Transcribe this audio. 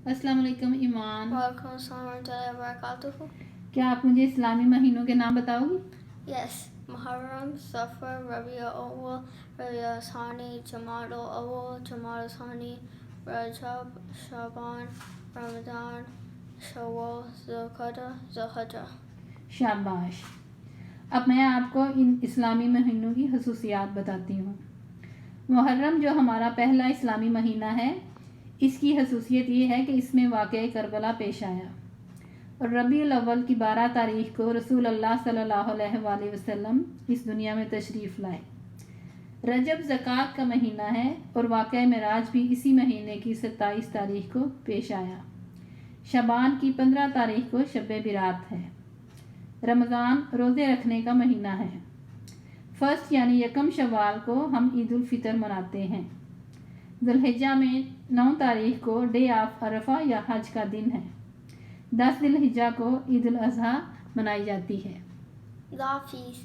السلام علیکم ایمان. وعلیکم السلام ورحمۃ اللہ وبرکاتہ. کیا آپ مجھے اسلامی مہینوں کے نام بتاؤ گی؟ یس. محرم، صفر، ربیع اول، ربیع ثانی، جمادی الاول، جمادی الثانی، رجب، شعبان، رمضان، شوال، ذوالقعدہ، ذوالحجہ. شاباش. اب میں آپ کو ان اسلامی مہینوں کی خصوصیات بتاتی ہوں. محرم جو ہمارا پہلا اسلامی مہینہ ہے، اس کی خصوصیت یہ ہے کہ اس میں واقعہ کربلا پیش آیا. اور ربیع الاول کی 12 تاریخ کو رسول اللہ صلی اللہ علیہ وآلہ وسلم اس دنیا میں تشریف لائے. رجب زکوٰۃ کا مہینہ ہے اور واقعہ معراج بھی اسی مہینے کی 27 تاریخ کو پیش آیا. شعبان کی 15 تاریخ کو شب برات ہے. رمضان روزے رکھنے کا مہینہ ہے. فرسٹ یعنی یکم شوال کو ہم عید الفطر مناتے ہیں. ذوالحجہ میں 9 تاریخ کو ڈے آف عرفہ یا حج کا دن ہے. 10 ذی الحجہ کو عید الاضحیٰ منائی جاتی ہے. اللہ حافظ.